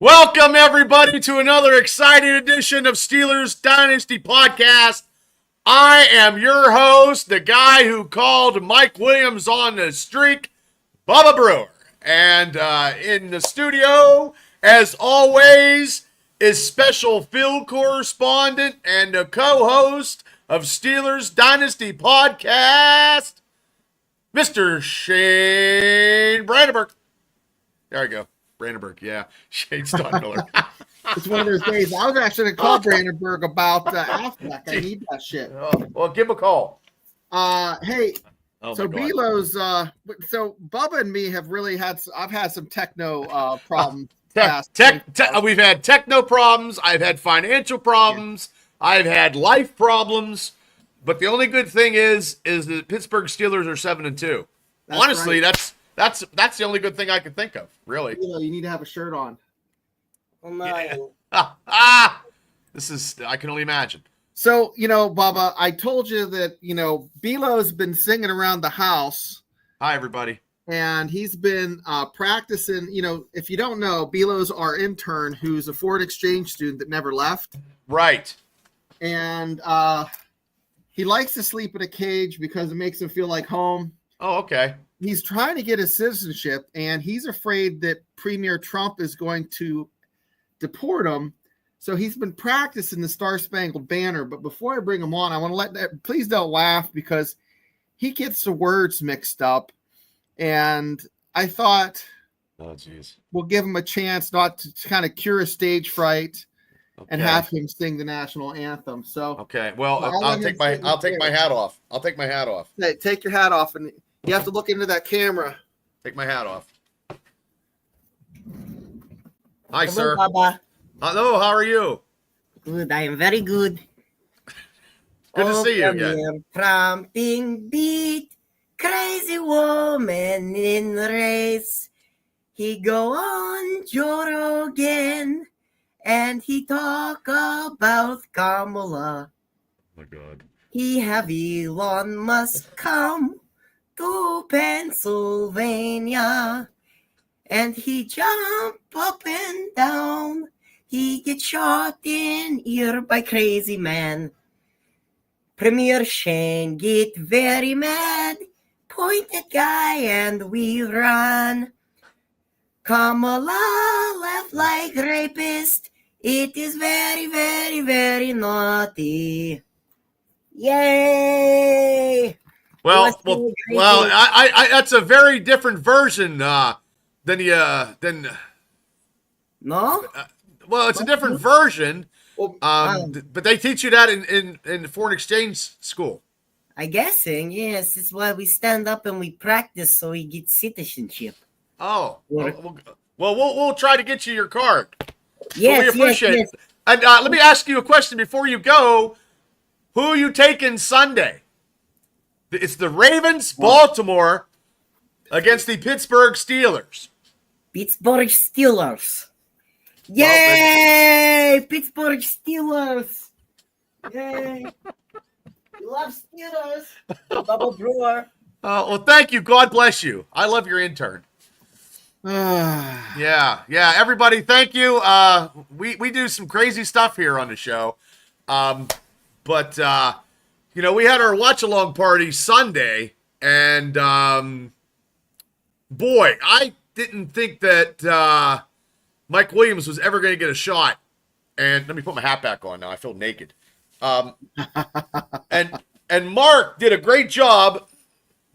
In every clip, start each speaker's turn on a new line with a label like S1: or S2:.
S1: Welcome, everybody, to another exciting edition of Steelers Dynasty Podcast. I am your host, the guy who called Mike Williams on the streak, Bubba Brewer. And in the studio, as always, is special field correspondent and the co-host of Steelers Dynasty Podcast, Mr. Shane Brandenburg. There we go. Brandenburg, yeah. Shane Steinmiller.
S2: It's one of those days. I was actually going to call Brandenburg about Affleck. I need that shit.
S1: Well, give him a call.
S2: Hey, so
S1: my God.
S2: Belo's, so Bubba and me have really I've had some techno problems.
S1: We've had techno problems. I've had financial problems. I've had life problems. But the only good thing is the Pittsburgh Steelers are 7-2. Honestly,
S2: right.
S1: that's the only good thing I can think of, really.
S2: You need to have a shirt on.
S3: Oh, no.
S1: Yeah. I can only imagine.
S2: So, Bubba, I told you that, Belo's been singing around the house.
S1: Hi, everybody.
S2: And he's been practicing. If you don't know, Belo's our intern who's a foreign exchange student that never left.
S1: Right.
S2: And he likes to sleep in a cage because it makes him feel like home.
S1: Oh, okay.
S2: He's trying to get his citizenship, and he's afraid that Premier Trump is going to deport him. So he's been practicing the Star-Spangled Banner. But before I bring him on, I want to please don't laugh because he gets the words mixed up. And I thought,
S1: oh, geez,
S2: we'll give him a chance not to kind of cure a stage fright and have him sing the national anthem. So
S1: okay, well, I'll take my hat off. I'll take my hat off.
S2: Hey, take your hat off, and you have to look into that camera.
S1: Take my hat off. Hi, sir.
S3: Baba.
S1: Hello, how are you?
S3: Good, I am very good.
S1: Good to see you
S3: come
S1: again.
S3: here, Tramping beat, crazy woman in the race. He go on Joe Rogan, and he talk about Kamala.
S1: Oh, my God.
S3: He have Elon Musk come to Pennsylvania, and he jump up and down. He get shot in ear by crazy man. Premier Shane get very mad. Pointed guy and we run. Kamala left like rapist. It is very, very, very naughty. Yay!
S1: Well, I that's a very different version than.
S3: No?
S1: Well, it's a different version,
S2: Well,
S1: but they teach you that in foreign exchange school.
S3: I guessing, yes. It's why we stand up and we practice so we get citizenship.
S1: Oh, well, we'll try to get you your card.
S3: Yes,
S1: we appreciate
S3: yes.
S1: it. And let me ask you a question before you go. Who are you taking Sunday? It's the Ravens, Baltimore, against the Pittsburgh Steelers.
S3: Pittsburgh Steelers. Yay! Pittsburgh Steelers. Yay. We love Steelers. Bubba Brewer.
S1: Well, thank you. God bless you. I love your intern. Yeah. Everybody, thank you. We do some crazy stuff here on the show. But we had our watch-along party Sunday, and boy, I didn't think that Mike Williams was ever going to get a shot. And let me put my hat back on now. I feel naked. And Mark did a great job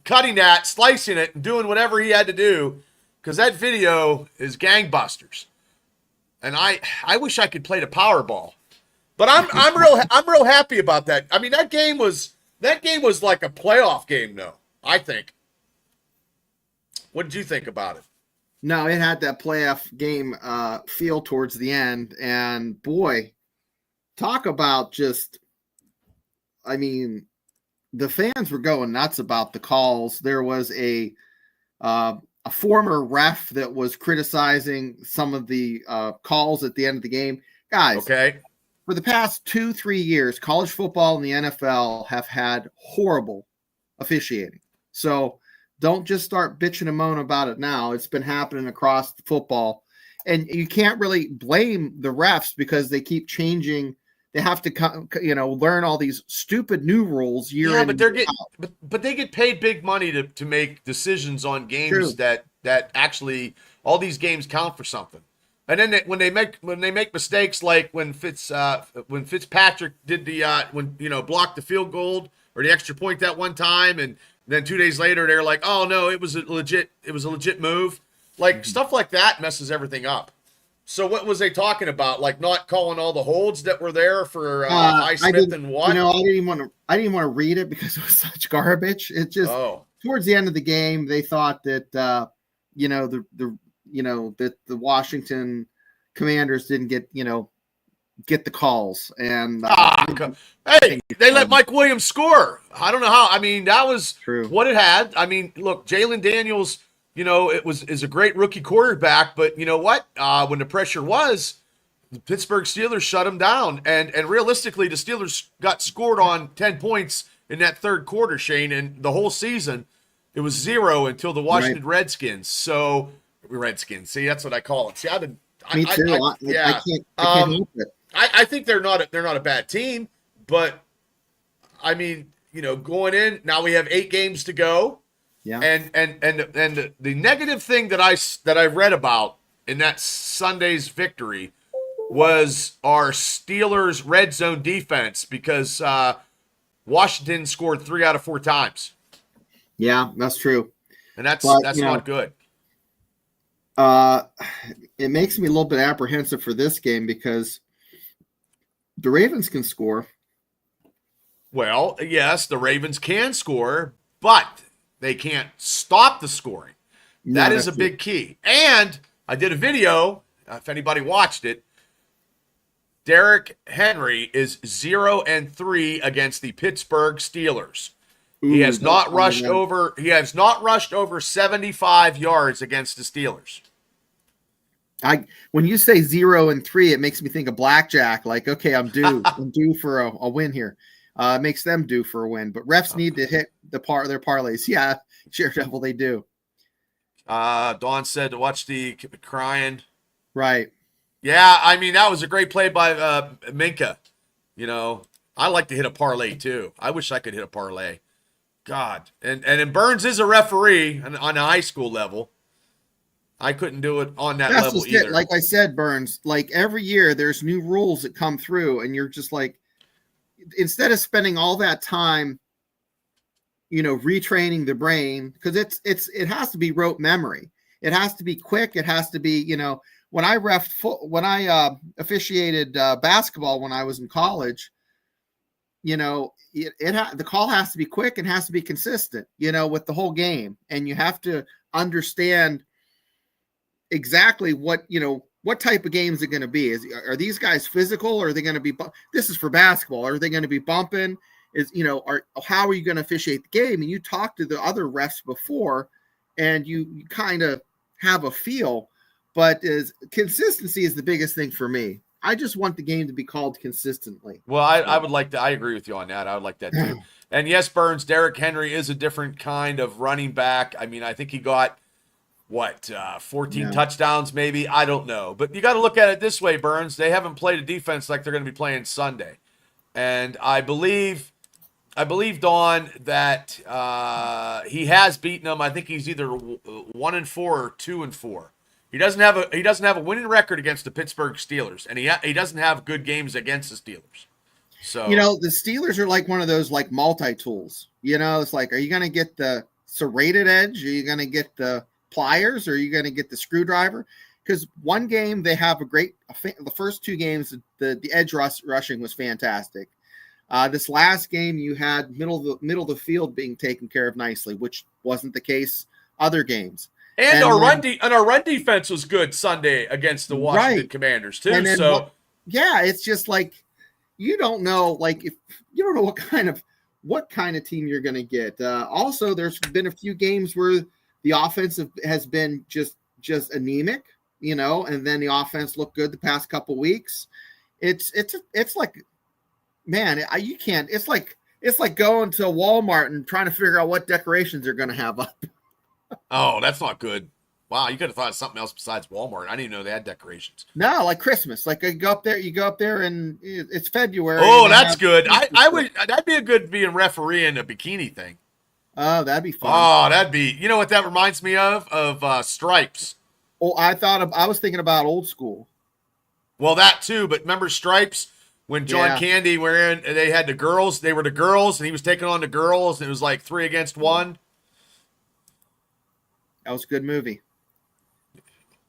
S1: cutting that, slicing it, and doing whatever he had to do, because that video is gangbusters. And I wish I could play the Powerball. But I'm real happy about that. I mean, that game was like a playoff game, though, I think. What did you think about it?
S2: No, it had that playoff game feel towards the end. And boy, talk about just, I mean, the fans were going nuts about the calls. There was a former ref that was criticizing some of the calls at the end of the game. Guys,
S1: okay.
S2: For the past 2-3 years, college football and the NFL have had horrible officiating. So don't just start bitching and moaning about it now. It's been happening across football. and you can't really blame the refs because they keep changing. They have to, learn all these stupid new rules year
S1: Yeah,
S2: in.
S1: but they're getting, but they get paid big money to make decisions on games
S2: True.
S1: that actually all these games count for something. And then when they make mistakes like when Fitzpatrick did blocked the field goal or the extra point that one time, and then 2 days later they're like, oh no, it was a legit move. Like stuff like that messes everything up. So what was they talking about? Like not calling all the holds that were there for Highsmith and what?
S2: I didn't want to read it because it was such garbage. It just towards the end of the game they thought that that the Washington Commanders didn't get the calls, and
S1: hey, they let Mike Williams score. I don't know how. I mean, that was
S2: true.
S1: What it had. I mean, look, Jalen Daniels, is a great rookie quarterback, but you know what? When the pressure was, the Pittsburgh Steelers shut him down, and realistically, the Steelers got scored on 10 points in that third quarter, Shane, and the whole season it was 0 until the Washington Redskins. So Redskins, see, that's what I call it. See,
S2: Me too. I can't help it.
S1: I think they're not a bad team, but I mean, going in now we have 8 games to go.
S2: Yeah.
S1: And the negative thing that I read about in that Sunday's victory was our Steelers red zone defense because Washington scored 3 out of 4 times.
S2: Yeah, that's true.
S1: And that's not good.
S2: It makes me a little bit apprehensive for this game because the Ravens can score.
S1: Well, yes, the Ravens can score, but they can't stop the scoring. That is a big key. And I did a video, if anybody watched it. Derrick Henry is 0-3 against the Pittsburgh Steelers. He has not rushed over 75 yards against the Steelers.
S2: When you say 0-3, it makes me think of blackjack. Like, okay, I'm due for a win here. It makes them due for a win, but refs need to hit their parlays. Yeah, sure, devil, they do.
S1: Dawn said to watch the crying.
S2: Right.
S1: Yeah, I mean that was a great play by Minka. I like to hit a parlay too. I wish I could hit a parlay. God, and Burns is a referee on a high school level. I couldn't do it on that level either.
S2: Like I said, Burns, like every year there's new rules that come through, and you're just like, instead of spending all that time, retraining the brain, because it has to be rote memory. It has to be quick. It has to be, when I officiated basketball when I was in college, the call has to be quick and has to be consistent, with the whole game, and you have to understand exactly what type of games are going to be. Are these guys physical, or are they going to be? This is for basketball. Are they going to be bumping? How are you going to officiate the game? And you talk to the other refs before, and you kind of have a feel. But consistency is the biggest thing for me. I just want the game to be called consistently.
S1: Well, I would like to. I agree with you on that. I would like that too. And yes, Burns, Derrick Henry is a different kind of running back. I mean, I think he got 14 touchdowns maybe. I don't know. But you got to look at it this way, Burns. They haven't played a defense like they're going to be playing Sunday. And I believe, Dawn, that he has beaten them. I think he's either 1-4 or 2-4. He doesn't have a winning record against the Pittsburgh Steelers, and he doesn't have good games against the Steelers. So
S2: the Steelers are like one of those like multi-tools. It's like, are you going to get the serrated edge? Are you going to get the pliers? Or are you going to get the screwdriver? Because one game they have the first 2 games the edge rushing was fantastic. This last game you had middle of the field being taken care of nicely, which wasn't the case other games.
S1: And our run defense was good Sunday against the Washington Commanders too.
S2: It's just like you don't know, if you don't know what kind of team you're going to get. Also, there's been a few games where the offense has been just anemic, and then the offense looked good the past couple weeks. It's like, man, you can't. It's like going to Walmart and trying to figure out what decorations they're going to have up.
S1: Oh, that's not good. Wow, you could have thought of something else besides Walmart. I didn't even know they had decorations.
S2: No, like Christmas. Like you go up there, and it's February.
S1: Oh,
S2: and they
S1: that's
S2: have
S1: good.
S2: Christmas
S1: I
S2: stuff.
S1: would. That'd be a good being referee in a bikini thing.
S2: Oh, that'd be fun.
S1: Oh, that'd be. You know what that reminds me of? Stripes.
S2: Oh, I was thinking about old school.
S1: Well, that too. But remember Stripes when John
S2: Yeah.
S1: Candy were in? They had the girls. They were the girls, and he was taking on the girls, and it was like 3 against 1.
S2: That was a good movie.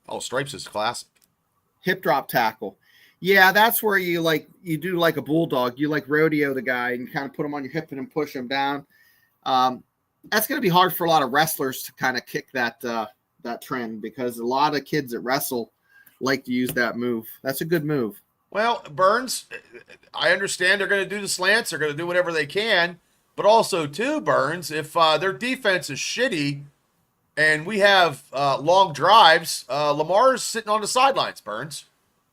S1: Oh, Stripes is classic.
S2: Hip drop tackle. Yeah, that's where you do like a bulldog. You like rodeo the guy and kind of put him on your hip and then push him down. That's going to be hard for a lot of wrestlers to kind of kick that trend, because a lot of kids that wrestle like to use that move. That's a good move.
S1: Well, Burns, I understand they're going to do the slants. They're going to do whatever they can. But also, too, Burns, if their defense is shitty and we have long drives, Lamar's sitting on the sidelines, Burns.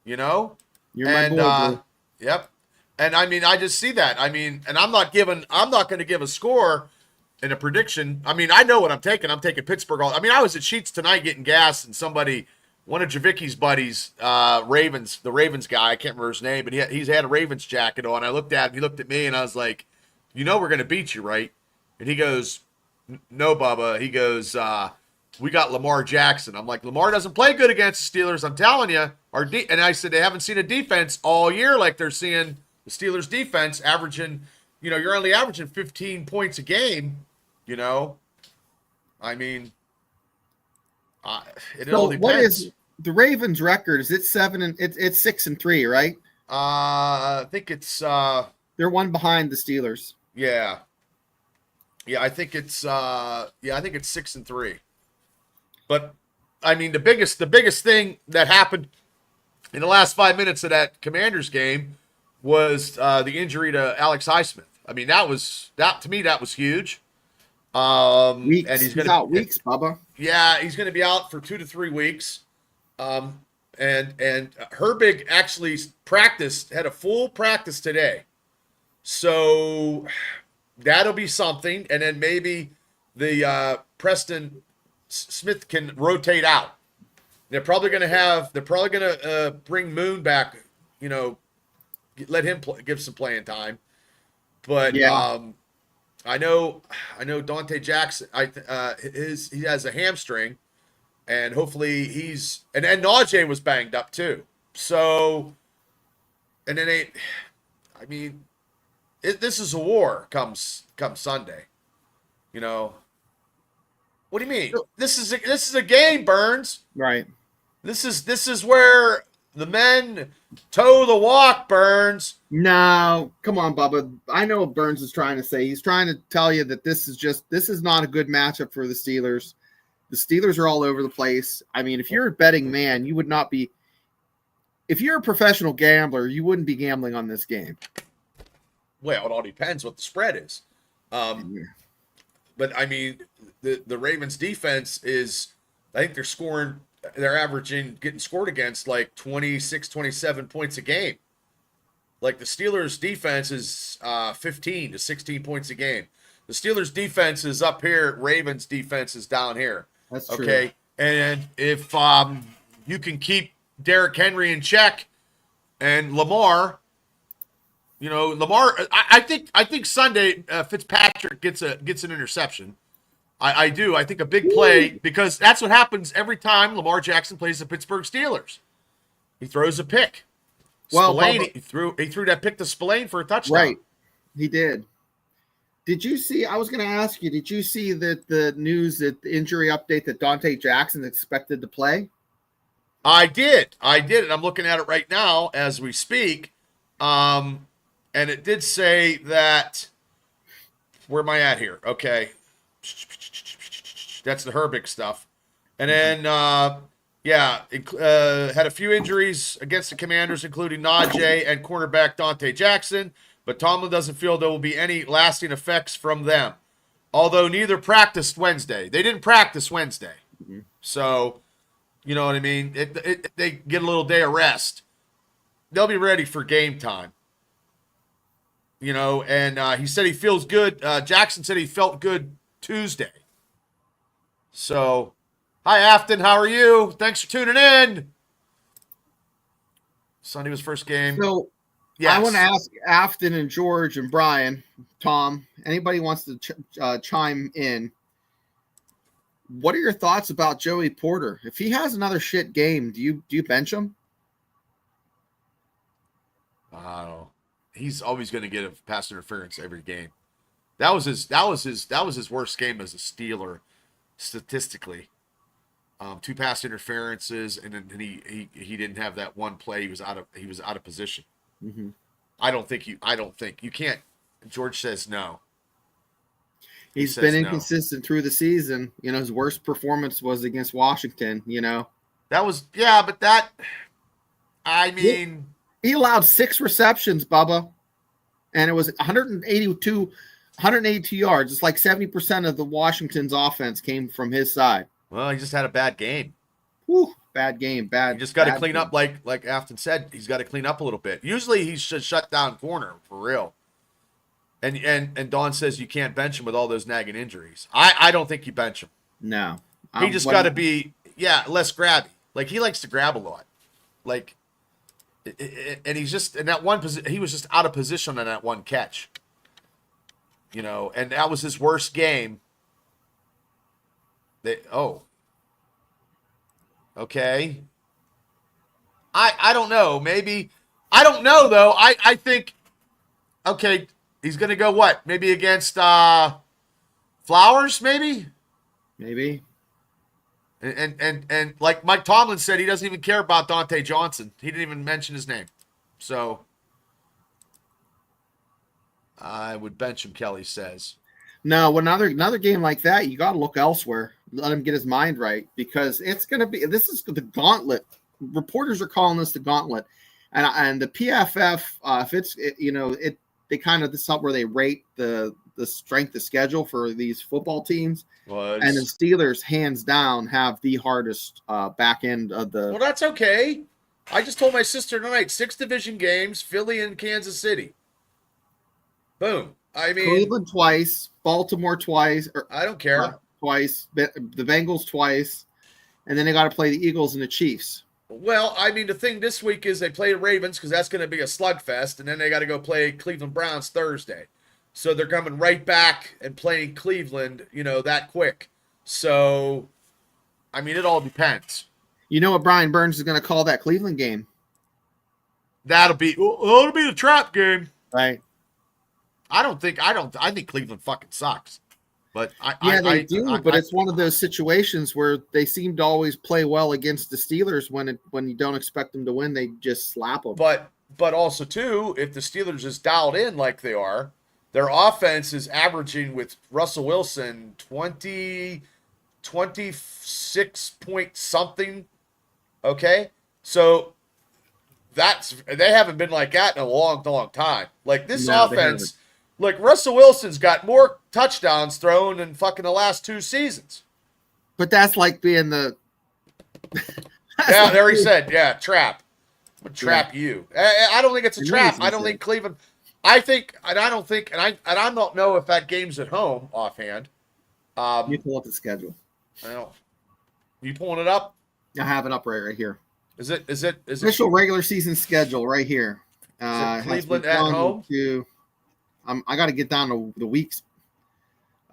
S1: You know?
S2: You're my boy, bro.
S1: Yep. And, I mean, I just see that. I mean, and I'm not going to give a score and a prediction. I mean, I know what I'm taking. I'm taking Pittsburgh. I mean, I was at Sheets tonight getting gas, and one of Javicki's buddies, the Ravens guy, I can't remember his name, but he's had a Ravens jacket on. I looked at him, he looked at me, and I was like, you know we're going to beat you, right? And he goes, no, Bubba. He goes, we got Lamar Jackson. I'm like, Lamar doesn't play good against the Steelers. I'm telling you. And I said, they haven't seen a defense all year like they're seeing the Steelers defense averaging, you're only averaging 15 points a game, I mean, it all depends.
S2: What is the Ravens' record? Is it it's 6-3, right?
S1: I think it's
S2: they're one behind the Steelers.
S1: Yeah, I think it's 6-3. But I mean, the biggest thing that happened in the last 5 minutes of that Commanders game was the injury to Alex Highsmith. I mean, to me that was huge.
S2: Weeks.
S1: And
S2: he's out weeks, Bubba.
S1: Yeah, he's going to be out for 2 to 3 weeks. And Herbig actually had a full practice today. So that'll be something. And then maybe the Preston Smith can rotate out. They're probably going to bring Moon back, let him give some playing time. But
S2: yeah.
S1: I know Dante Jackson. He has a hamstring, and hopefully and Najee was banged up too. So, and then this is a war comes Sunday. What do you mean? This is a game, Burns.
S2: Right.
S1: This is where the men toe the walk, Burns.
S2: No, come on, Bubba. I know what Burns is trying to say. He's trying to tell you that this is not a good matchup for the Steelers. The Steelers are all over the place. I mean, if you're a betting man, you would not be. If you're a professional gambler, you wouldn't be gambling on this game.
S1: Well, it all depends what the spread is. But I mean, the Ravens defense is, I think they're averaging getting scored against like 26, 27 points a game. Like the Steelers defense is 15 to 16 points a game. The Steelers defense is up here. Ravens defense is down here.
S2: That's true.
S1: Okay. And if you can keep Derrick Henry in check and Lamar, I think Sunday Fitzpatrick gets an interception. I do. I think a big play, because that's what happens every time Lamar Jackson plays the Pittsburgh Steelers. He throws a pick.
S2: Well,
S1: Spillane, he threw that pick to Spillane for a touchdown.
S2: Right. He did. Did you see? I was going to ask you. Did you see that the news, that the injury update that Dante Jackson is expected to play?
S1: I did, and I'm looking at it right now as we speak. And it did say that. Where am I at here? Okay. That's the Herbig stuff. And then, had a few injuries against the Commanders, including Najee and cornerback Dante Jackson, but Tomlin doesn't feel there will be any lasting effects from them. Although neither practiced Wednesday. They didn't practice Wednesday.
S2: Mm-hmm.
S1: So, you know what I mean? They get a little day of They'll be ready for game time. And he said he feels good. Jackson said he felt good Tuesday. So, Hi, Afton. How are you? Thanks for tuning in. Sunday was first game.
S2: So
S1: Yes.
S2: I want to ask Afton and George and Brian, Tom, anybody wants to chime in. What are your thoughts about Joey Porter? If he has another shit game, do you bench him?
S1: I don't know. He's always going to get a pass interference every game. That was his worst game as a Steeler, statistically. 2 pass interferences, and then he didn't have that one play. He was out of position.
S2: Mm-hmm.
S1: I don't think you can't. George says no.
S2: He's been inconsistent through the season. His worst performance was against Washington.
S1: That was but that. I mean,
S2: he allowed 6 receptions, Bubba, and it was 182 yards. It's like 70% of the Washington's offense came from his side.
S1: Well, he just had a bad game.
S2: Whew, bad game. Bad.
S1: You just got to clean up, like Afton said. He's got to clean up a little bit. Usually, he's a shut down corner for real. And Dawn says you can't bench him with all those nagging injuries. I don't think you bench him.
S2: No,
S1: he just got to be less grabby. Like, he likes to grab a lot. Like, and he's just in that one position. He was just out of position on that one catch. And that was his worst game. Okay. I don't know. Maybe I don't know though. I think okay, he's gonna go what? Maybe against Flowers, maybe?
S2: Maybe.
S1: And like Mike Tomlin said, he doesn't even care about Dante Johnson. He didn't even mention his name. So I would bench him, Kelly says.
S2: No, another game like that, you got to look elsewhere. Let him get his mind right, because it's going to be. This is the gauntlet. Reporters are calling this the gauntlet, and the PFF. If it's they kind of, this is something where they rate the strength of schedule for these football teams. And the Steelers, hands down, have the hardest back end of the.
S1: Well, that's okay. I just told my sister tonight, 6 division games, Philly and Kansas City. Boom. I mean,
S2: Cleveland twice, Baltimore twice.
S1: I don't care.
S2: Twice, the Bengals twice, and then they got to play the Eagles and the Chiefs.
S1: Well, I mean, the thing this week is they play the Ravens because that's going to be a slugfest, and then they got to go play Cleveland Browns Thursday. So they're coming right back and playing Cleveland, that quick. So, I mean, it all depends.
S2: You know what Brian Burns is going to call that Cleveland game?
S1: It'll be the trap game.
S2: Right.
S1: I think Cleveland fucking sucks. But
S2: they do. But it's one of those situations where they seem to always play well against the Steelers. When you don't expect them to win, they just slap them.
S1: But also too, if the Steelers is dialed in like they are, their offense is averaging with Russell Wilson 26 point something. Okay, so they haven't been like that in a long time. Like this offense. Like, Russell Wilson's got more touchdowns thrown than fucking the last 2 seasons.
S2: But that's like being the...
S1: there he said, trap. I'm gonna trap you. I don't think it's a trap. I don't think Cleveland... I don't know if that game's at home, offhand.
S2: You pull up the schedule.
S1: I don't... You pulling it up?
S2: I have it up right here.
S1: Is it
S2: official regular season schedule right here?
S1: Is it Cleveland at home?
S2: I got to get down to the weeks.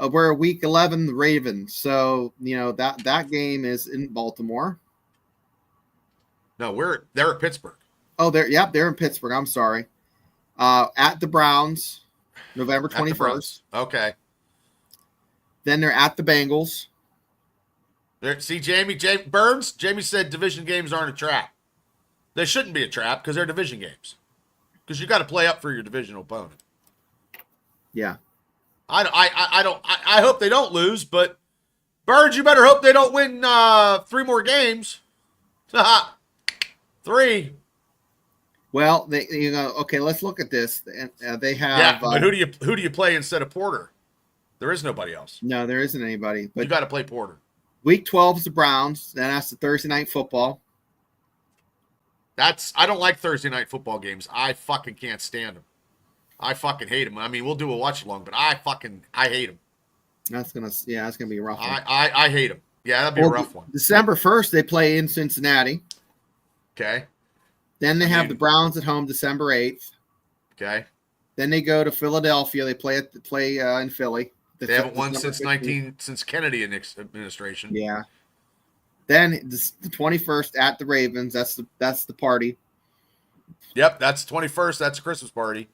S2: We're week 11, the Ravens. So, that game is in Baltimore.
S1: No, they're at Pittsburgh.
S2: Oh, they're in Pittsburgh. I'm sorry. At the Browns, November 21st.
S1: Okay.
S2: Then they're at the Bengals.
S1: See, Jamie Burns. Jamie said division games aren't a trap. They shouldn't be a trap because they're division games. Because you got to play up for your divisional opponent.
S2: Yeah.
S1: I hope they don't lose, but Birds, you better hope they don't win 3 more games. 3.
S2: Well, okay, let's look at this. They have.
S1: Yeah, but who do you play instead of Porter? There is nobody else.
S2: No, there isn't anybody. But
S1: you got to play Porter.
S2: Week 12 is the Browns. Then that's the Thursday night football.
S1: I don't like Thursday night football games. I fucking can't stand them. I fucking hate them. I mean, we'll do a watch along, but I hate them.
S2: That's gonna be a rough one.
S1: I hate them. Yeah, that'd be a rough one.
S2: December 1st, they play in Cincinnati.
S1: Okay.
S2: Then they have the Browns at home December 8th.
S1: Okay.
S2: Then they go to Philadelphia. They play in Philly.
S1: They haven't won since Kennedy administration.
S2: Yeah. Then the 21st at the Ravens. That's the party.
S1: Yep, that's 21st. That's a Christmas party.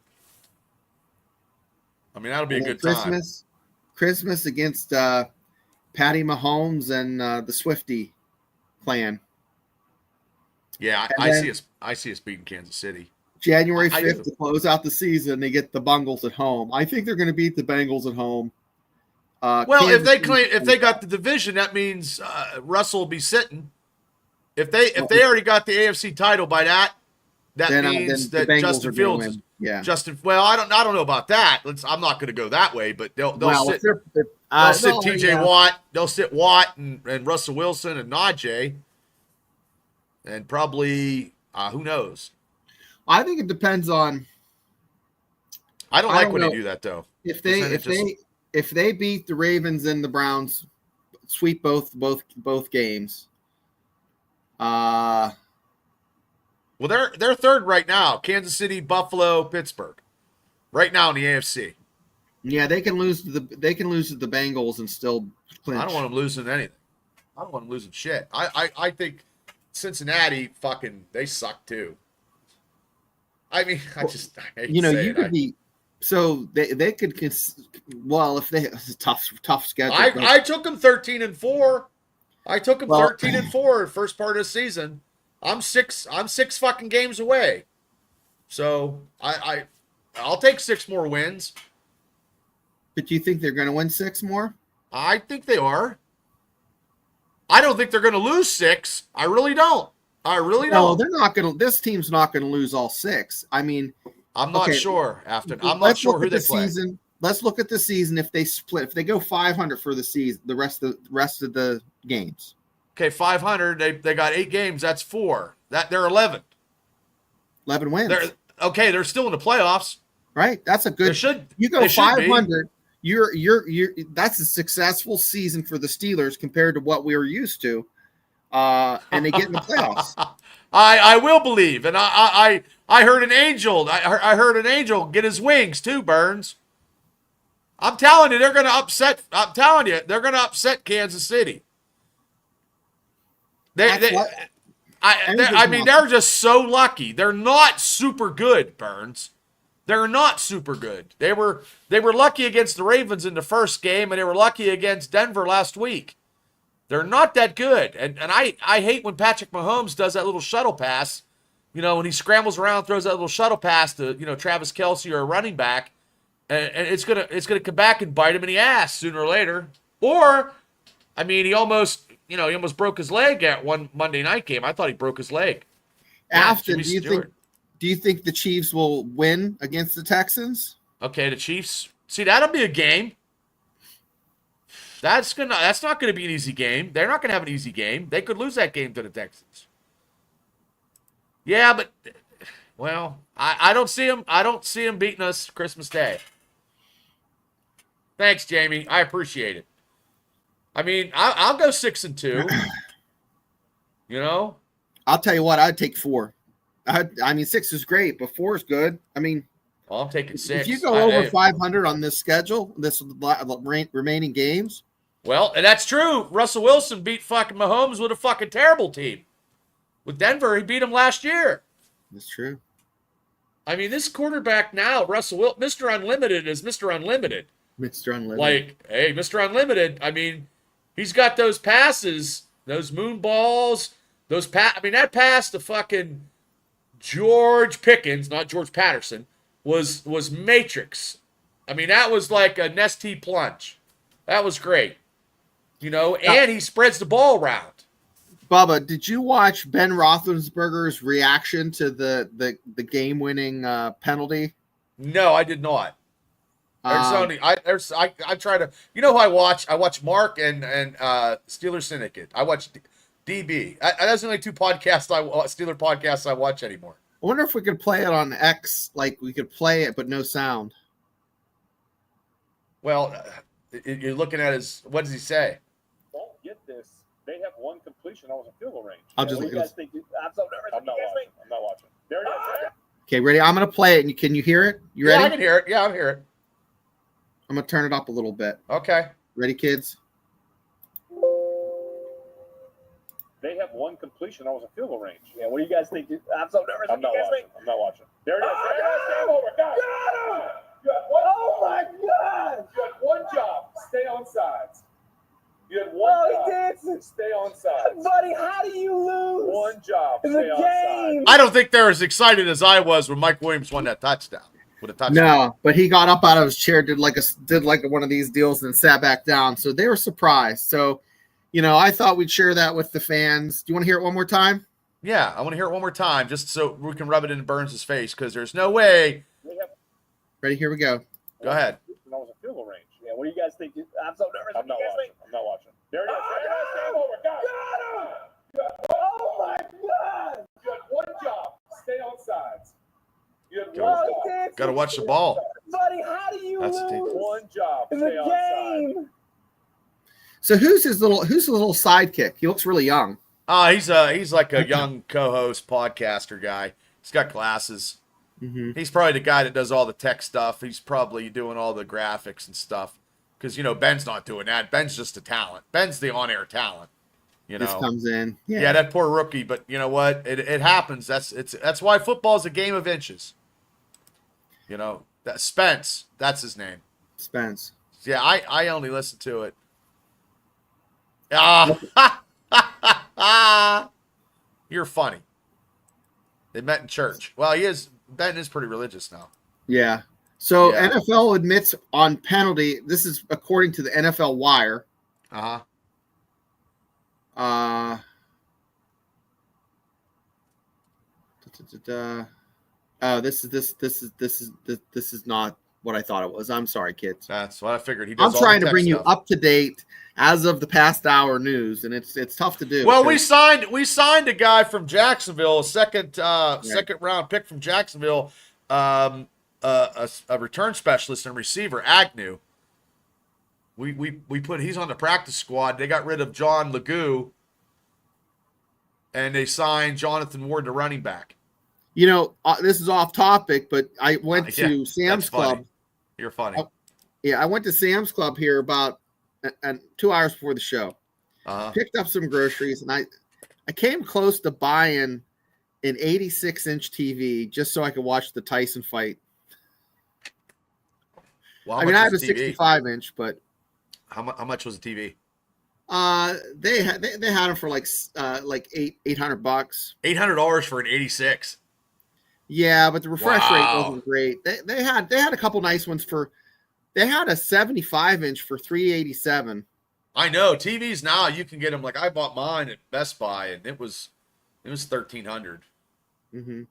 S1: I mean, that'll be a good time.
S2: Christmas against Patty Mahomes and the Swifty clan.
S1: Yeah, I see us beating Kansas City.
S2: January 5th to close out the season, they get the Bengals at home. I think they're going to beat the Bengals at home.
S1: Well, if they got the division, that means Russell will be sitting. If they already got the AFC title by that means that Justin Fields.
S2: Yeah.
S1: Well, I don't know about that. I'm not going to go that way, but they'll sit TJ Watt. They'll sit Watt and Russell Wilson and Najee, and probably who knows.
S2: I think it depends on.
S1: I don't like when they do that though.
S2: If they beat the Ravens and the Browns, sweep both games.
S1: Well, they're third right now. Kansas City, Buffalo, Pittsburgh, right now in the AFC.
S2: Yeah, they can lose to the Bengals and still clinch.
S1: I don't want them losing anything. I don't want them losing shit. I think Cincinnati they suck too. I mean, I hate to say it. So they could if they it's a tough schedule. I took them 13-4. I took them 13-4 first part of the season. I'm six fucking games away. So I'll take 6 more wins.
S2: But you think they're going to win 6 more?
S1: I think they are. I don't think they're going to lose 6. I really don't.
S2: No, they're not going to. This team's not going to lose all 6. I mean,
S1: I'm not sure. After I'm not sure who they play.
S2: Let's look at the season. If they split, if they go 500 for the season, the rest of the games.
S1: Okay, 500. They got 8 games. That's 4. They're 11.
S2: 11 wins.
S1: They're still in the playoffs.
S2: Right. That's a good. You go 500. You're that's a successful season for the Steelers compared to what we were used to. And they get in the playoffs.
S1: I will believe, and I heard an angel. I heard an angel get his wings too, Burns. I'm telling you, they're going to upset. I'm telling you, they're going to upset Kansas City. I mean, they're just so lucky. They're not super good, Burns. They're not super good. They were lucky against the Ravens in the first game, and they were lucky against Denver last week. They're not that good. And I hate when Patrick Mahomes does that little shuttle pass. You know, when he scrambles around, throws that little shuttle pass to, Travis Kelce or a running back, and it's gonna come back and bite him in the ass sooner or later. Or, I mean, he almost broke his leg at one Monday night game. I thought he broke his leg.
S2: Do you think the Chiefs will win against the Texans?
S1: Okay, the Chiefs. See, that'll be a game. That's not gonna be an easy game. They're not gonna have an easy game. They could lose that game to the Texans. Yeah, but I don't see them. I don't see them beating us Christmas Day. Thanks, Jamie. I appreciate it. I mean, I'll go 6-2.
S2: I'll tell you what. I'd take 4. I mean, 6 is great, but 4 is good. I mean,
S1: I'm taking 6.
S2: If you go over 500 on this schedule, this remaining games.
S1: Well, and that's true. Russell Wilson beat fucking Mahomes with a fucking terrible team. With Denver, he beat him last year.
S2: That's true.
S1: I mean, this quarterback now, Russell Wilson, Mr. Unlimited is Mr. Unlimited.
S2: Mr. Unlimited.
S1: Like, hey, Mr. Unlimited. I mean, he's got those passes, those moon balls, that pass to fucking George Pickens, not George Patterson, was Matrix. I mean, that was like a Nestea plunge. That was great. And he spreads the ball around.
S2: Bubba, did you watch Ben Roethlisberger's reaction to the game-winning penalty?
S1: No, I did not. I try to. You know who I watch? I watch Mark and Steeler Syndicate. I watch DB. That's the only 2 Steeler podcasts I watch anymore.
S2: I wonder if we could play it on X, like we could play it but no sound.
S1: Well, you're looking at what does he say?
S4: Don't get this one completion. That was a field goal range.
S2: I'll just.
S4: What do you guys think? I'm so nervous. I'm not watching. I'm not watching. There it is.
S2: Okay, ready? I'm gonna play it. And can you hear it? You ready?
S1: Yeah, I can hear it. Yeah, I hear it.
S2: I'm gonna turn it up a little bit.
S1: Okay.
S2: Ready, kids?
S4: They have one completion. That was a field goal range. Yeah, what do you guys think? I'm so nervous. I'm not watching. I'm not watching. There it is. Game over. Got him! You had one. Oh my God! You had one job. Stay on sides. You had one job. Stay on sides.
S3: Buddy, how do you lose?
S4: One job.
S3: In
S4: Stay
S3: the
S4: on
S3: game.
S4: sides.
S1: I don't think they're as excited as I was when Mike Williams won that touchdown. With a touchdown.
S2: No, but he got up out of his chair, did like one of these deals, and sat back down. So they were surprised. So, I thought we'd share that with the fans. Do you want to hear it one more time?
S1: Yeah, I want to hear it one more time, just so we can rub it in Burns' face, because there's no way.
S2: Ready? Here we go.
S1: Go ahead.
S4: That was a field goal range. Yeah, what do you guys think? I'm so nervous. I'm not watching. I'm not watching. There it is. Game over. Got him! Oh my God! You had one job. Stay on sides. You had one job.
S1: Got to watch the ball.
S3: Buddy, how do you
S1: That's
S3: lose?
S4: One job.
S3: In
S4: Stay
S3: the
S4: on
S3: game.
S4: sides.
S2: So who's his little sidekick? He looks really young.
S1: He's like a young co-host, podcaster guy. He's got glasses.
S2: Mm-hmm.
S1: He's probably the guy that does all the tech stuff. He's probably doing all the graphics and stuff. Because, Ben's not doing that. Ben's just a talent. Ben's the on-air talent.
S2: This comes in.
S1: Yeah, that poor rookie. But you know what? It happens. That's why football is a game of inches. Spence. That's his name.
S2: Spence.
S1: Yeah, I only listen to it. You're funny. They met in church. Well, Ben is pretty religious now.
S2: Yeah. So
S1: Yeah.
S2: NFL admits on penalty. This is according to the NFL Wire.
S1: Uh-huh.
S2: This is not what I thought it was. I'm sorry, kids.
S1: That's what I figured.
S2: I'm trying to bring you up to date as of the past hour news, and it's tough to do.
S1: Well, we signed a guy from Jacksonville, a second round pick from Jacksonville, a return specialist and receiver, Agnew. He's on the practice squad. They got rid of John Legoo, and they signed Jonathan Ward, the running back.
S2: This is off topic, but I went to Sam's Club.
S1: You're funny.
S2: I went to Sam's Club here about 2 hours before the show. Picked up some groceries, and I came close to buying an 86-inch TV just so I could watch the Tyson fight.
S1: Well,
S2: I have a 65-inch, but
S1: how much was the TV?
S2: They had them for like $800.
S1: $800 for an 86.
S2: Yeah, but the refresh rate wasn't great. They had a couple nice ones they had a 75-inch for $387.
S1: I know TVs now you can get them. Like I bought mine at Best Buy and it was $1,300.
S2: Mm-hmm.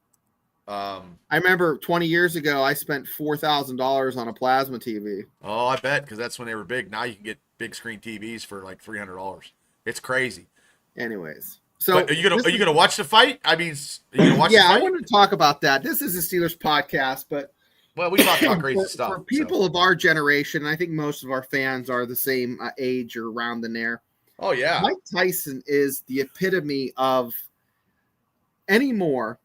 S2: I remember 20 years ago I spent $4,000 on a plasma TV.
S1: Oh, I bet, because that's when they were big. Now you can get big screen TVs for like $300. It's crazy.
S2: Anyways. So
S1: but are you gonna watch the fight? I mean, are you gonna watch the fight?
S2: I wanted to talk about that. This is a Steelers podcast, but
S1: we talk about crazy stuff.
S2: For people of our generation, I think most of our fans are the same age or around in there.
S1: Oh yeah,
S2: Mike Tyson is the epitome of anymore.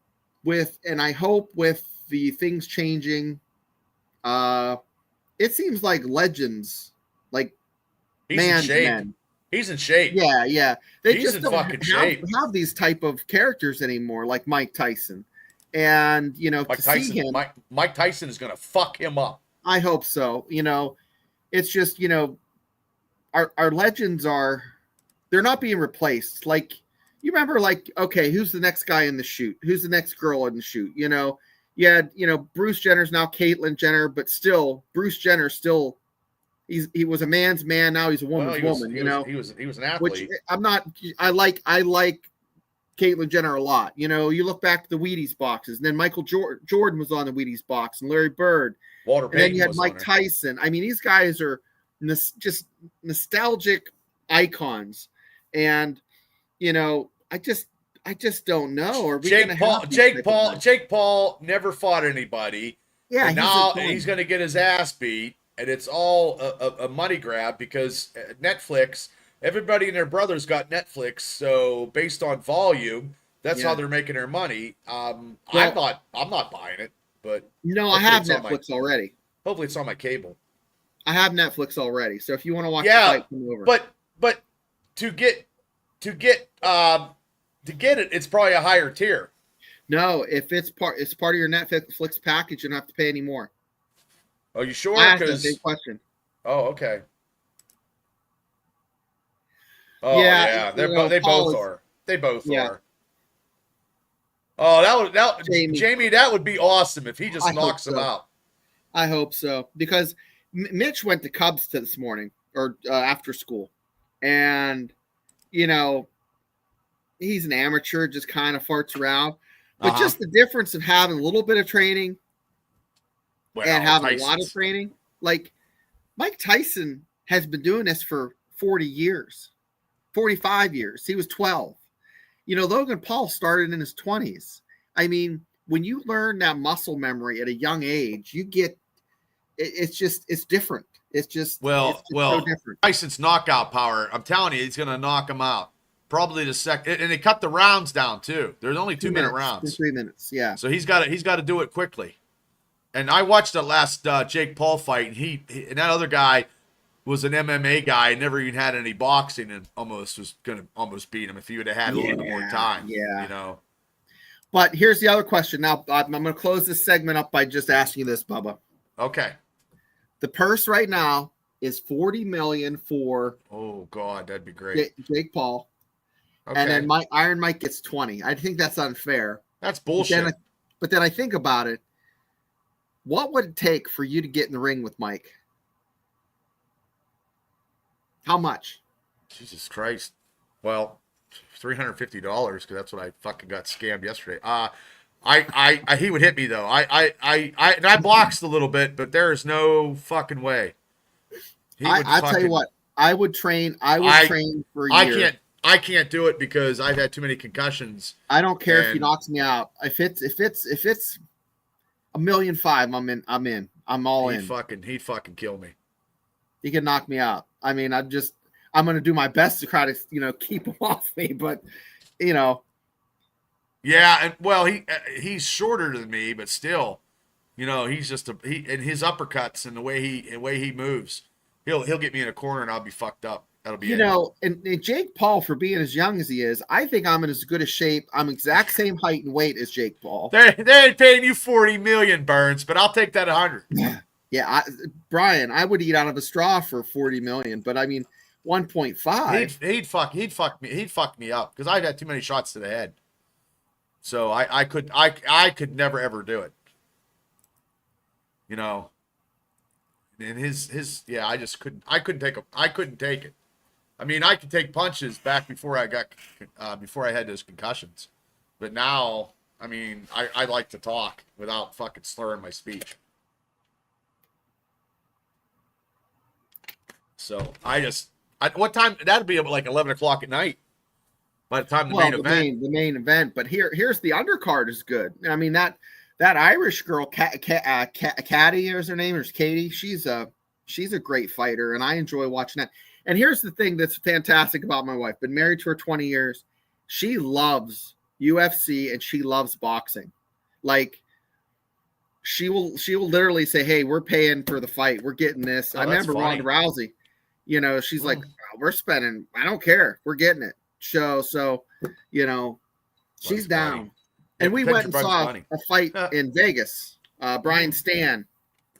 S2: And I hope with the things changing, it seems like legends, like men.
S1: He's in shape.
S2: Yeah. They
S1: He's
S2: just
S1: in
S2: don't
S1: fucking shape.
S2: have these type of characters anymore, like Mike Tyson. And see him,
S1: Mike Tyson is going to fuck him up.
S2: I hope so. It's just our legends they're not being replaced. Like you remember, okay, who's the next guy in the shoot? Who's the next girl in the shoot? You had Bruce Jenner's now Caitlyn Jenner, but still Bruce Jenner still. He was a man's man. Now he's a woman's woman.
S1: He was an athlete.
S2: Which I'm not. I like Caitlyn Jenner a lot. You look back to the Wheaties boxes, and then Michael Jordan was on the Wheaties box, and Larry Bird.
S1: Walter Payton.
S2: And then you had Mike Tyson. I mean, these guys are just nostalgic icons, and I just don't know. Are we
S1: Jake Paul never fought anybody.
S2: Yeah,
S1: and now he's going to get his ass beat. And it's all a money grab because Netflix everybody and their brothers got Netflix, so based on volume, that's how they're making their money. I'm not buying it, but
S2: no, I have Netflix already.
S1: Hopefully, it's on my cable.
S2: I have Netflix already, so if you want to watch the fight, come over.
S1: But to get it, it's probably a higher tier.
S2: No, if it's part of your Netflix package, you don't have to pay any more.
S1: Are you sure?
S2: I asked the same question.
S1: Oh, okay. Oh yeah, they both are. They both are. Oh, that would Jamie, that would be awesome if he just knocks him out.
S2: I hope so, because Mitch went to Cubs this morning or after school, and you know he's an amateur, just kind of farts around. But just the difference of having a little bit of training and having a lot of training, like Mike Tyson has been doing this for 40 years, 45 years. He was 12. You know, Logan Paul started in his 20s. I mean, when you learn that muscle memory at a young age, you get it's different. It's just so different.
S1: Tyson's knockout power, I'm telling you, he's going to knock him out. Probably the second, and they cut the rounds down too. There's only 2-minute rounds.
S2: 3 minutes, yeah.
S1: So he's got to do it quickly. And I watched the last Jake Paul fight, and he and that other guy was an MMA guy, never even had any boxing, and almost was gonna beat him if he would have had a little bit more time.
S2: Yeah,
S1: you know.
S2: But here's the other question. Now I'm going to close this segment up by just asking you this, Bubba.
S1: Okay.
S2: The purse right now is $40 million for.
S1: Oh God, that'd be great.
S2: Jake Paul.
S1: Okay.
S2: And then Iron Mike gets 20. I think that's unfair.
S1: That's bullshit.
S2: But then I think about it. What would it take for you to get in the ring with Mike? How much?
S1: Jesus Christ. Well, $350 because that's what I fucking got scammed yesterday. He would hit me though. I boxed a little bit, but there is no fucking way.
S2: I tell you what, I would train for a year.
S1: I can't do it because I've had too many concussions.
S2: I don't care if he knocks me out. If it's $1.5 million, I'm in. I'm all in.
S1: He'd fucking kill me.
S2: He can knock me out. I mean, I'm going to do my best to try to, keep him off me, but Yeah,
S1: and well, he's shorter than me, but still, he's just and his uppercuts and the way he moves, he'll get me in a corner and I'll be fucked up. That'll be
S2: and Jake Paul, for being as young as he is, I think I'm in as good a shape. I'm exact same height and weight as Jake Paul.
S1: They ain't paying you $40 million, Burns, but I'll take that 100.
S2: Yeah, Brian, I would eat out of a straw for $40 million, but I mean 1.5.
S1: He'd fuck me up because I've had too many shots to the head. So I could never ever do it. And his I just couldn't. I couldn't take it. I mean, I could take punches back before I had those concussions, but now, I mean, I like to talk without fucking slurring my speech. So what time? That'd be like 11 o'clock at night. By the time the main event.
S2: But here's the undercard is good. I mean that Irish girl, Caddy is her name, or Katie. She's a great fighter, and I enjoy watching that. And here's the thing that's fantastic about my wife. Been married to her 20 years. She loves UFC and she loves boxing. Like she will literally say, "Hey, we're paying for the fight. We're getting this." I remember Ronda Rousey. She's like, "We're spending. I don't care. We're getting it." So she's down.
S1: Funny.
S2: And we went and saw a fight in Vegas. Brian Stan,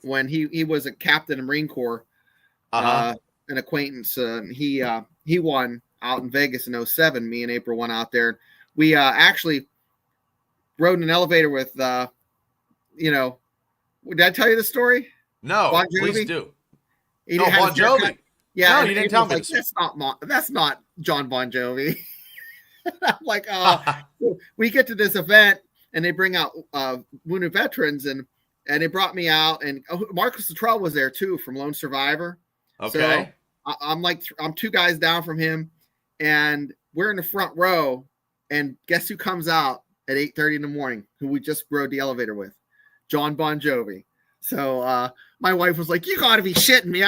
S2: when he was a captain in Marine Corps, an acquaintance. He won out in Vegas in 2007. Me and April went out there. We actually rode in an elevator with, did I tell you the story?
S1: No,
S2: Bon Jovi?
S1: Please do.
S2: Bon
S1: Jovi.
S2: Yeah,
S1: no, you didn't tell me.
S2: Like, that's not John Bon Jovi. I'm like, so we get to this event and they bring out wounded veterans and they brought me out, and Marcus Luttrell was there too from Lone Survivor.
S1: Okay.
S2: So I'm 2 guys down from him, and we're in the front row, and guess who comes out at 8:30 in the morning? Who we just rode the elevator with? John Bon Jovi. So my wife was like, "You got to be shitting me!"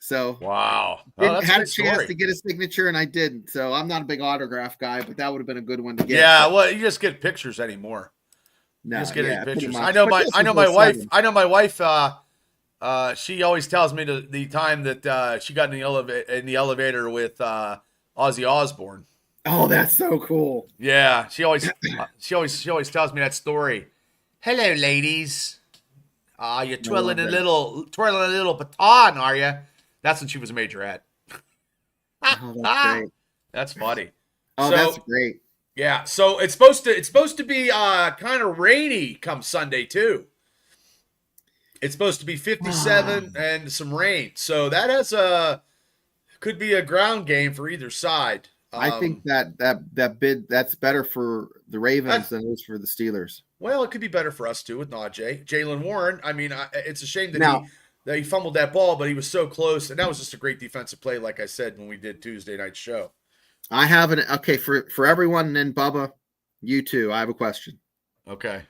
S2: So
S1: Wow. Oh,
S2: didn't
S1: that's
S2: had
S1: a
S2: a
S1: good
S2: chance
S1: story.
S2: to get his signature, and I didn't. So I'm not a big autograph guy, but that would have been a good one to get.
S1: Yeah,
S2: But
S1: well, you just get pictures anymore.
S2: no,
S1: Just get
S2: yeah, pretty
S1: pictures.
S2: much.
S1: I
S2: But this
S1: know
S2: was
S1: my wife.
S2: 07.
S1: I know my wife. She always tells me the time that she got in the elevator with Ozzy Osbourne.
S2: Oh, that's so cool.
S1: Yeah, she always tells me that story. Hello, ladies. You're twirling
S2: love
S1: a
S2: that.
S1: little baton, are you? That's when she was a majorette.
S2: Oh, that's great.
S1: That's funny.
S2: Oh,
S1: So,
S2: that's great.
S1: yeah, so it's supposed to be kind of rainy come Sunday too. It's supposed to be 57 and some rain. So that could be a ground game for either side.
S2: I think that bid that's better for the Ravens than it is for the Steelers.
S1: Well, it could be better for us too with Najee. Jalen Warren. I mean, it's a shame that
S2: Now,
S1: he fumbled that ball, but he was so close, and that was just a great defensive play, like I said when we did Tuesday night show.
S2: I have for everyone and Bubba, you too. I have a question.
S1: Okay.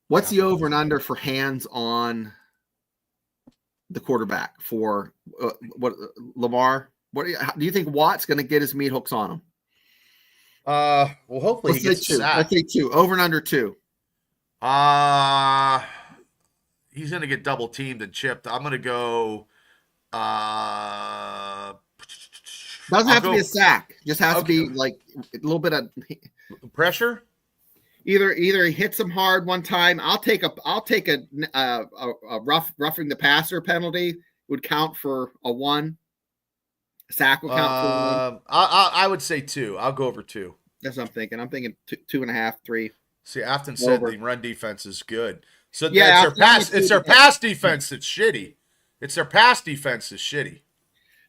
S2: What's the over and under for hands on the quarterback for what Lamar? Do you think Watt's going to get his meat hooks on him?
S1: Well, hopefully
S2: Let's
S1: he gets
S2: say two.
S1: sacked.
S2: Let's say two. Over and under 2.
S1: He's going to get double teamed and chipped. I'm going to go.
S2: Doesn't have to be a sack. Just has to
S1: Okay.
S2: be like a little bit of
S1: Pressure.
S2: either he hits him hard one time. I'll take a roughing the passer penalty would count for a 1. A sack will count for 1.
S1: I would say 2. I'll go over 2.
S2: That's what I'm thinking. I'm thinking 2.5, 3.
S1: See, Afton said
S2: Over.
S1: the run defense is good. So
S2: Yeah,
S1: it's their pass defense that's shitty. It's their pass defense that's shitty.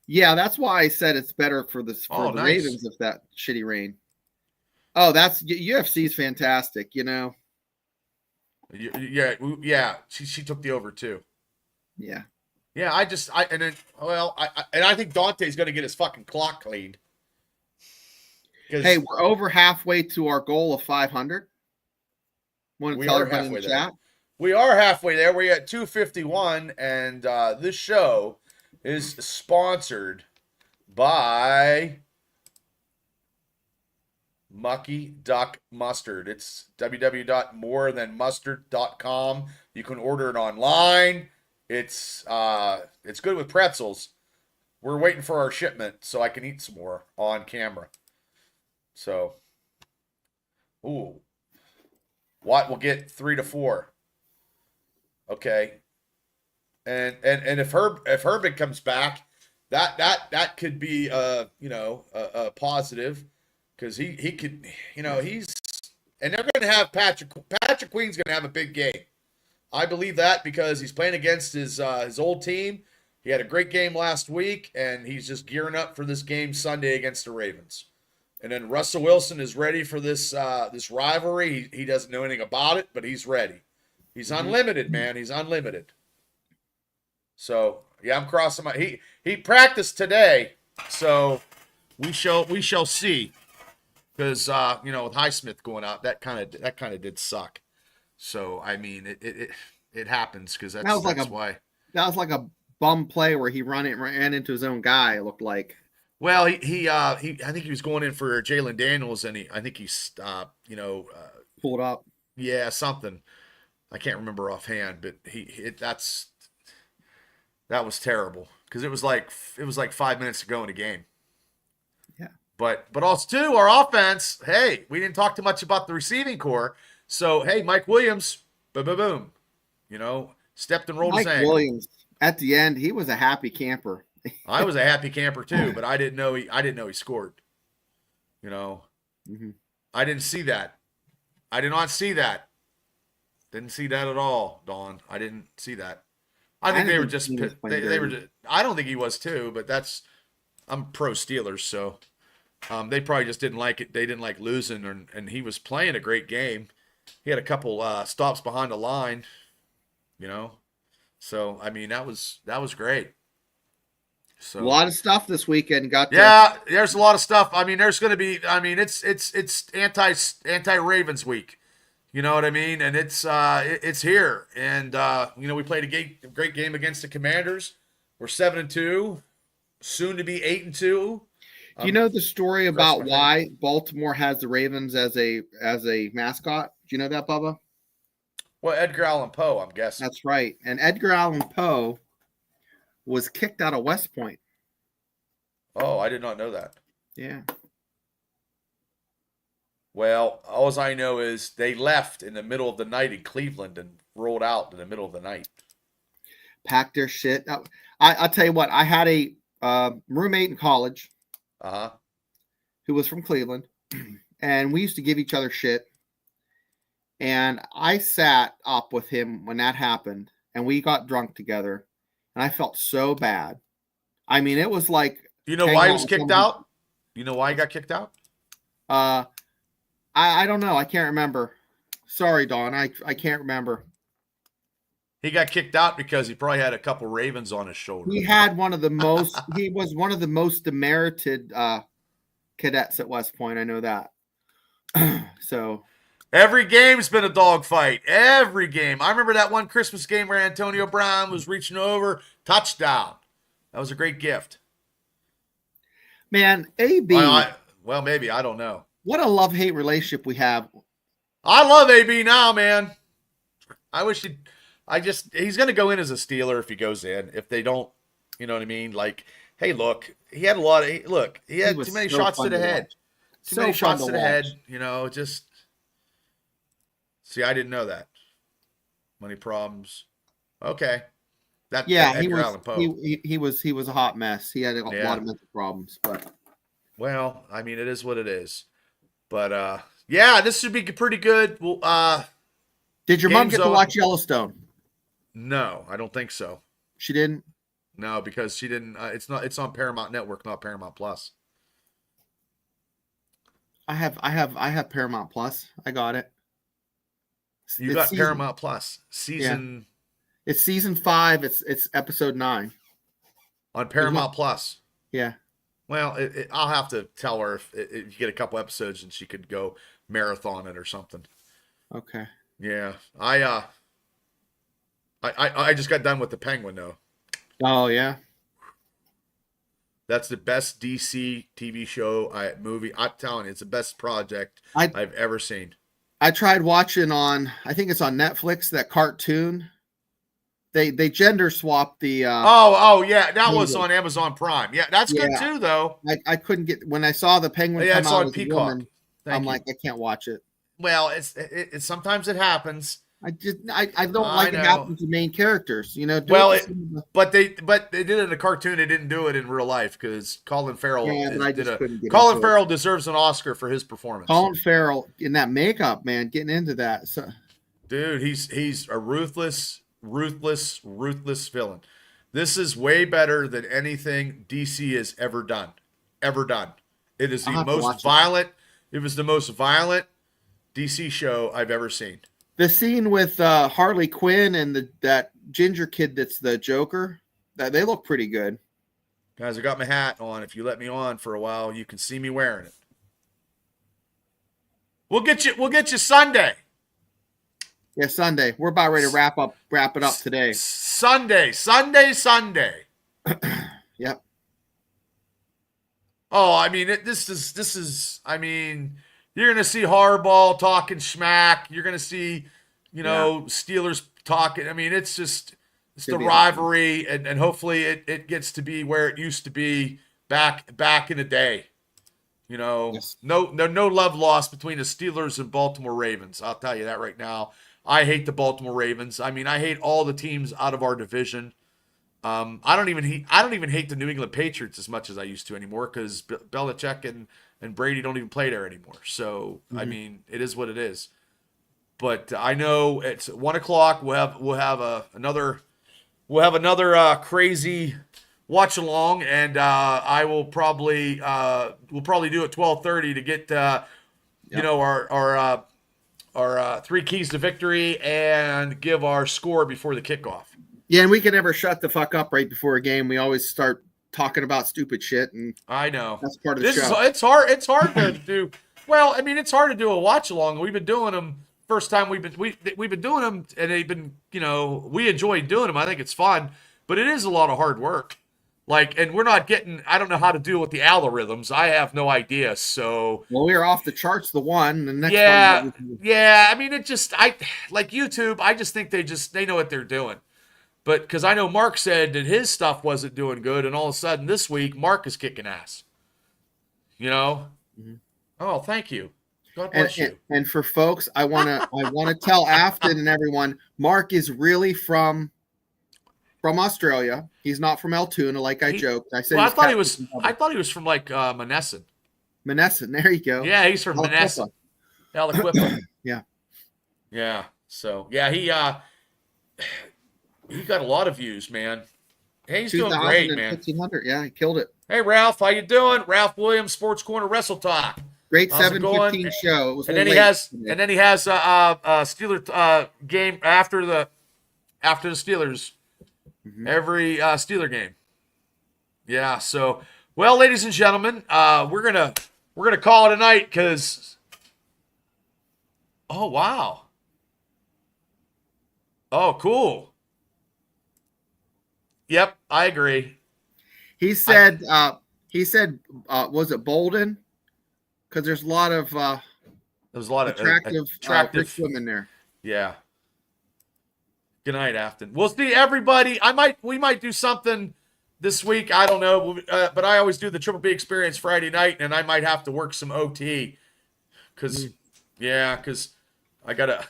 S2: Yeah, that's why I said it's better for the
S1: Oh, nice.
S2: Ravens if that shitty rain. Oh, that's UFC is fantastic. You know.
S1: Yeah. She took the over too.
S2: Yeah.
S1: Yeah, I think Dante's going to get his fucking clock cleaned.
S2: Hey, we're over halfway to our goal of 500. Want to
S1: We
S2: tell
S1: are
S2: everybody in the
S1: halfway there.
S2: chat?
S1: We are halfway there. We're at 251, and this show is sponsored by Mucky Duck Mustard. It's www.morethanmustard.com. You can order it online. It's good with pretzels. We're waiting for our shipment so I can eat some more on camera. So, ooh, Watt will get 3 to 4. Okay, and if Herbig comes back, that could be a positive because he could he's and they're going to have Patrick Queen's going to have a big game. I believe that because he's playing against his old team. He had a great game last week, and he's just gearing up for this game Sunday against the Ravens. And then Russell Wilson is ready for this rivalry. He doesn't know anything about it, but he's ready. He's unlimited, man. He's unlimited. So yeah, I'm crossing my. He practiced today, so we shall see. Because with Highsmith going out, that kind of did suck. So I mean, it happens because that's why.
S2: That was like a bum play where he ran into his own guy. It looked like.
S1: Well, he I think he was going in for Jalen Daniels, and I think he
S2: Pulled up.
S1: Yeah, something. I can't remember offhand, but that was terrible because it was like 5 minutes to go in the game.
S2: Yeah.
S1: But also too, our offense. Hey, we didn't talk too much about the receiving core. So hey, Mike Williams, boom, stepped and rolled his ankle.
S2: Mike Williams at the end, he was a happy camper.
S1: I was a happy camper too, but I didn't know he scored.
S2: Mm-hmm.
S1: I didn't see that. I did not see that. Didn't see that at all, Dawn. I didn't see that. I think they were just they were just, I don't think he was too, but I'm pro Steelers, so they probably just didn't like it. They didn't like losing, and he was playing a great game. He had a couple stops behind the line, So I mean that was great. So
S2: a lot of stuff this weekend
S1: there's a lot of stuff. I mean, there's going to be. I mean, it's anti Ravens week. You know what I mean? And it's here. And we played a great game against the Commanders. We're 7-2, soon to be 8-2.
S2: Do you know the story about
S1: my
S2: why Baltimore has the Ravens as a mascot? Do you know that, Bubba?
S1: Well, Edgar Allan Poe, I'm guessing.
S2: That's right. And Edgar Allan Poe was kicked out of West Point.
S1: Oh, I did not know that.
S2: Yeah.
S1: Well, all I know is they left in the middle of the night in Cleveland and rolled out in the middle of the night.
S2: Packed their shit. I'll tell you what. I had a roommate in college who was from Cleveland, and we used to give each other shit. And I sat up with him when that happened, and we got drunk together, and I felt so bad. I mean, it was like...
S1: You know why he was kicked out? You know why he got kicked out?
S2: I don't know. I can't remember. Sorry, Don. I can't remember.
S1: He got kicked out because he probably had a couple Ravens on his shoulder.
S2: He had one of the most... he was one of the most demerited cadets at West Point. I know that. So...
S1: Every game's been a dogfight. Every game. I remember that one Christmas game where Antonio Brown was reaching over. Touchdown. That was a great gift.
S2: Man, AB.
S1: Well, maybe. I don't know.
S2: What a love-hate relationship we have.
S1: I love AB now, man. I wish he's going to go in as a Steeler if he goes in. If they don't, you know what I mean? Like, hey, look, he had too many shots to the head. Too many shots to the head, you know, just. See, I didn't know that. Money problems. Okay.
S2: He was a hot mess. He had a lot of mental problems, but
S1: well, I mean, it is what it is. But yeah, this should be pretty good. Well,
S2: did your mom get to watch Yellowstone?
S1: No, I don't think so.
S2: She didn't?
S1: No, because she didn't. It's on Paramount Network, not Paramount Plus.
S2: I have Paramount Plus. I got it.
S1: You got Paramount Plus season.
S2: Yeah. It's season 5. It's episode 9
S1: on Paramount Plus.
S2: Yeah.
S1: Well, I'll have to tell her if you get a couple episodes and she could go marathon it or something.
S2: Okay.
S1: Yeah, I just got done with The Penguin though.
S2: Oh yeah.
S1: That's the best DC TV show movie. I'm telling you, it's the best project I've ever seen.
S2: I tried watching on, I think it's on Netflix, that cartoon. They gender swapped the.
S1: Oh yeah, that was on Amazon Prime. Yeah, that's good too, though.
S2: I couldn't get when I saw the Penguin.
S1: Yeah,
S2: come
S1: it's
S2: out
S1: on Peacock.
S2: Woman, I'm like, I can't watch it.
S1: Well, it's sometimes it happens.
S2: I don't like it happens to main characters, you know.
S1: But they did it in a cartoon. They didn't do it in real life because Colin Farrell.
S2: Colin
S1: Farrell deserves an Oscar for his performance.
S2: Colin Farrell in that makeup, man, getting into that. So.
S1: Dude, he's a ruthless villain. This is way better than anything DC has ever done. It is the most violent. It was the most violent DC show I've ever seen.
S2: The scene with Harley Quinn and that ginger kid that's the Joker, they look pretty good.
S1: Guys, I got my hat on. If you let me on for a while, you can see me wearing it. We'll get you Sunday.
S2: Yeah, Sunday. We're about ready to wrap it up today.
S1: Sunday.
S2: Yep.
S1: Oh, I mean, this is. I mean, you're gonna see Harbaugh talking smack. You're gonna see, Steelers talking. I mean, it's the rivalry, and hopefully it gets to be where it used to be back in the day.
S2: Yes.
S1: No love lost between the Steelers and Baltimore Ravens. I'll tell you that right now. I hate the Baltimore Ravens. I mean, I hate all the teams out of our division. I don't even hate the New England Patriots as much as I used to anymore because Belichick and Brady don't even play there anymore. So I mean, it is what it is. But I know it's 1:00. We'll have another crazy watch along, and I will probably we'll probably do it 12:30 to get our 3 keys to victory and give our score before the kickoff.
S2: Yeah, and we can never shut the fuck up right before a game. We always start talking about stupid shit, and
S1: I know
S2: that's part of the show.
S1: It's hard to do. Well, I mean, it's hard to do a watch along. We've been doing them. First time we've been doing them, and they've been we enjoy doing them. I think it's fun. but it is a lot of hard work. Like, and we're not getting, I don't know how to deal with the algorithms. I have no idea. So,
S2: Well, we were off the charts, the next
S1: yeah,
S2: one.
S1: yeah. I mean, like YouTube, I just think they know what they're doing. But because I know Mark said that his stuff wasn't doing good, and all of a sudden this week, Mark is kicking ass. You know?
S2: Mm-hmm.
S1: Oh, thank you. God bless you.
S2: And for folks, I wanna tell Afton and everyone, Mark is really from Australia. He's not from Altoona, like I joked. I said.
S1: Well, I thought he was from like Monessen.
S2: Monessen. There you go.
S1: Yeah, he's from Monessen. Aliquippa.
S2: Yeah.
S1: Yeah. So yeah, he got a lot of views, man. Hey, he's doing great, man.
S2: 1,500. Yeah, he killed it.
S1: Hey, Ralph, how you doing? Ralph Williams, Sports Corner Wrestle Talk.
S2: Great 7:15 show. It was
S1: and then he has a Steeler game after the Steelers. Mm-hmm. Every Steeler game. Yeah. So, well, ladies and gentlemen, we're gonna call it a night because. Oh wow. Oh, cool. Yep, I agree.
S2: He said, was it Bolden? Because there's a lot of attractive women there.
S1: Yeah. Good night, Afton. We'll see everybody. We might do something this week. I don't know, but I always do the Triple B Experience Friday night, and I might have to work some OT because I gotta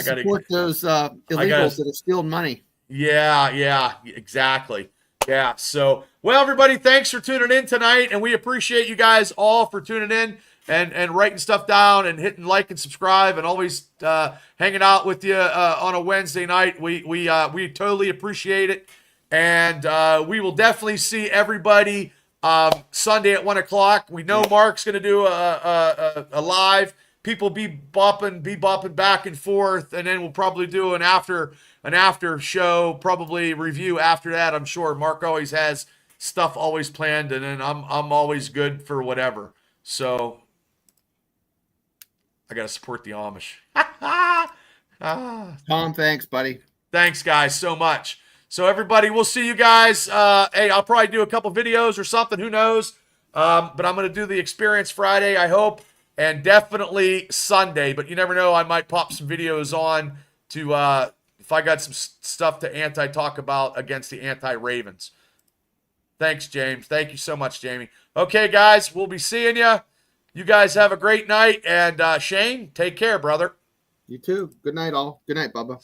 S2: support those illegals that are stealing money.
S1: Yeah, exactly. Yeah. So, well, everybody, thanks for tuning in tonight, and we appreciate you guys all for tuning in and writing stuff down and hitting like and subscribe and always hanging out with you on a Wednesday night. We totally appreciate it, and we will definitely see everybody Sunday at 1:00. We know Mark's going to do a live. People be bopping back and forth, and then we'll probably do an after show, probably review after that. I'm sure Mark always has stuff always planned, and then I'm always good for whatever. So I got to support the Amish.
S2: Tom, thanks, buddy.
S1: Thanks, guys, so much. So everybody, we'll see you guys. Hey, I'll probably do a couple videos or something. Who knows? But I'm going to do the Experience Friday, I hope. And definitely Sunday, but you never know. I might pop some videos on to if I got some stuff to anti-talk about against the anti-Ravens. Thanks, James. Thank you so much, Jamie. Okay, guys, we'll be seeing you. You guys have a great night. And Shane, take care, brother.
S2: You too. Good night, all. Good night, Bubba.